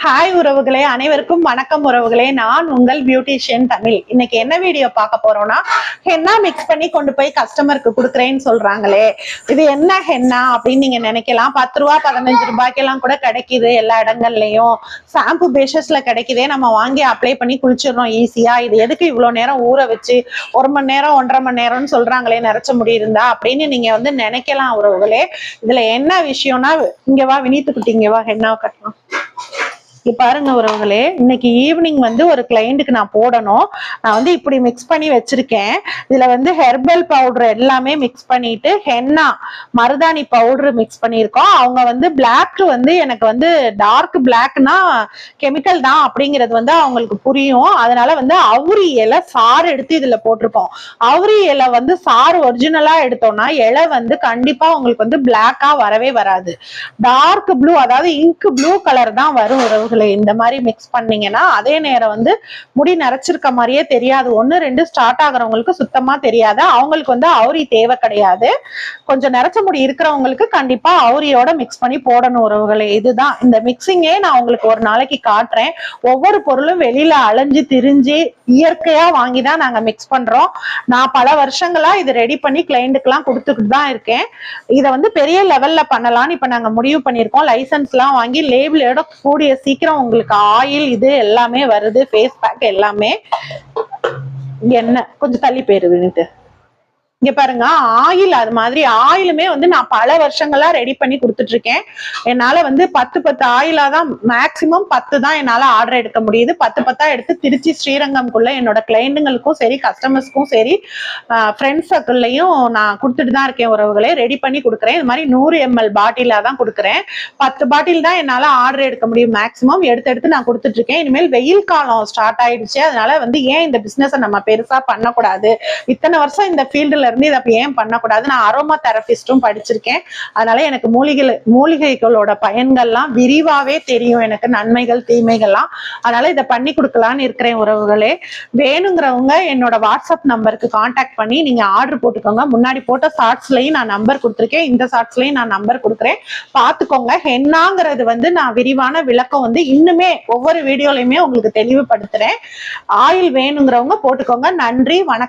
Hi உறவுகளே, அனைவருக்கும் வணக்கம் உறவுகளே. நான் உங்கள் பியூட்டிஷியன் தமிழ். இன்னைக்கு என்ன வீடியோ பார்க்க போறோம்னா, ஹென்னா மிக்ஸ் பண்ணி கொண்டு போய் கஸ்டமருக்கு கொடுக்குறேன்னு சொல்றாங்களே, இது என்ன ஹென்னா அப்படின்னு நீங்க நினைக்கலாம். 10 ரூபா 15 ரூபாய்க்கெல்லாம் கூட கிடைக்குது எல்லா இடங்கள்லயும். ஷாம்பு பேஷஸ்ல கிடைக்குதே, நம்ம வாங்கி அப்ளை பண்ணி குளிச்சிடறோம் ஈஸியா. இது எதுக்கு இவ்வளவு நேரம் ஊற வச்சு 1 மணி நேரம் 1.5 மணி நேரம்னு சொல்றாங்களே நிறைச்ச முடி இருந்தா அப்படின்னு நீங்க வந்து நினைக்கலாம் உறவுகளே. இதுல என்ன விஷயம்னா, இங்க வா வினீத்து குட்டி, இங்க வா ஹென்னாவை கட்டணும். பாருங்க உறவுகளே, இன்னைக்கு ஈவினிங் வந்து ஒரு கிளைண்ட்டுக்கு நான் போடணும். நான் வந்து இப்படி மிக்ஸ் பண்ணி வச்சிருக்கேன். இதுல வந்து ஹெர்பல் பவுடர் எல்லாமே மிக்ஸ் பண்ணிட்டு ஹென்னா மருதாணி பவுடர் மிக்ஸ் பண்ணியிருக்கோம். அவங்க வந்து பிளாக் வந்து எனக்கு வந்து டார்க் பிளாக்னா கெமிக்கல் தான் அப்படிங்கிறது வந்து அவங்களுக்கு புரியும். அதனால வந்து அவுரி இலை சாறு எடுத்து இதுல போட்டிருக்கோம். அவுரி இலை வந்து சாறு ஒரிஜினலா எடுத்தோம்னா இலை வந்து கண்டிப்பா உங்களுக்கு வந்து பிளாக்கா வரவே வராது. டார்க் ப்ளூ, அதாவது இங்க் ப்ளூ கலர் தான் வரும் உறவுகள். இந்த மாதிரி மிக்ஸ் பண்ணீங்கன்னா அதே நேரம் வந்து முடி நரைச்சிருக்க மாதிரியே தெரியாது. 1 2 ஸ்டார்ட் ஆகுறவங்களுக்கு சுத்தமா தெரியாது. அவங்களுக்கு வந்து அவுரி தேவை கிடையாது. கொஞ்சம் நரைச்ச முடி இருக்கிறவங்களுக்கு கண்டிப்பா அவுரியோட மிக்ஸ் பண்ணி போடணும் உறவுகளே. இதுதான் இந்த மிக்சிங்கே நான் உங்களுக்கு ஒரு நாளைக்கு காட்டுறேன். ஒவ்வொரு பொருளும் வெளியில அலைஞ்சு திரிஞ்சு இயற்கையா வாங்கிதான் நாங்க மிக்ஸ் பண்றோம். நான் பல வருஷங்களா இது ரெடி பண்ணி கிளைண்ட்டுக்கு எல்லாம் கொடுத்துக்கிட்டு தான் இருக்கேன். இதை வந்து பெரிய லெவல்ல பண்ணலாம்னு இப்ப நாங்க முடிவு பண்ணிருக்கோம். லைசன்ஸ் எல்லாம் வாங்கி லேபிளோட கூடிய சீக்கிரம் உங்களுக்கு ஆயில் இது எல்லாமே வருது. ஃபேஸ் பேக் எல்லாமே. என்ன கொஞ்சம் தள்ளி போயிருது. இங்க பாருங்க, ஆயில் அது மாதிரி ஆயிலுமே வந்து நான் பல வருஷங்களா ரெடி பண்ணி கொடுத்துட்டு இருக்கேன். என்னால வந்து 10 ஆயிலா தான், மேக்சிமம் 10 தான் என்னால ஆர்டர் எடுக்க முடியுது. 10 எடுத்து திருச்சி ஸ்ரீரங்கம்குள்ள என்னோட கிளைண்ட்டுங்களுக்கும் சரி, கஸ்டமர்ஸ்க்கும் சரி, ஃப்ரெண்ட்ஸ் சர்க்கிள்லையும் நான் கொடுத்துட்டு தான் இருக்கேன் உறவுகளே. ரெடி பண்ணி கொடுக்குறேன். இது மாதிரி 100 ml பாட்டிலா தான் கொடுக்குறேன். 10 பாட்டில் தான் என்னால ஆர்டர் எடுக்க முடியும். மேக்சிமம் எடுத்து நான் கொடுத்துட்டு இருக்கேன். இனிமேல் வெயில் காலம் ஸ்டார்ட் ஆயிடுச்சு. அதனால வந்து ஏன் இந்த பிசினஸ் நம்ம பெருசா பண்ணக்கூடாது, இத்தனை வருஷம் இந்த ஃபீல்டுல இருந்து இதை ஏன் பண்ணக்கூடாது. நான் அரோமா தெரபிஸ்டும் படிச்சிருக்கேன். அதனால எனக்கு மூலிகைகளோட பயன்கள்லாம் விரிவாவே தெரியும். எனக்கு நன்மைகள் தீமைகள்லாம். அதனால இதை பண்ணி கொடுக்கலான்னு இருக்கிறேன் உறவுகளே. வேணுங்கிறவங்க என்னோட வாட்ஸ்அப் நம்பருக்கு கான்டாக்ட் பண்ணி நீங்க ஆர்டர் போட்டுக்கோங்க. முன்னாடி போட்ட ஷார்ட்ஸ்லயும் நான் நம்பர் கொடுத்துருக்கேன். இந்த ஷார்ட்ஸ்லயும் நான் நம்பர் கொடுக்குறேன், பாத்துக்கோங்க. ஹென்னாங்கிறது வந்து நான் விரிவான விளக்கம் வந்து இன்னுமே ஒவ்வொரு வீடியோலையுமே உங்களுக்கு தெளிவுபடுத்துறேன். ஆயில் வேணுங்கிறவங்க போட்டுக்கோங்க. நன்றி, வணக்கம்.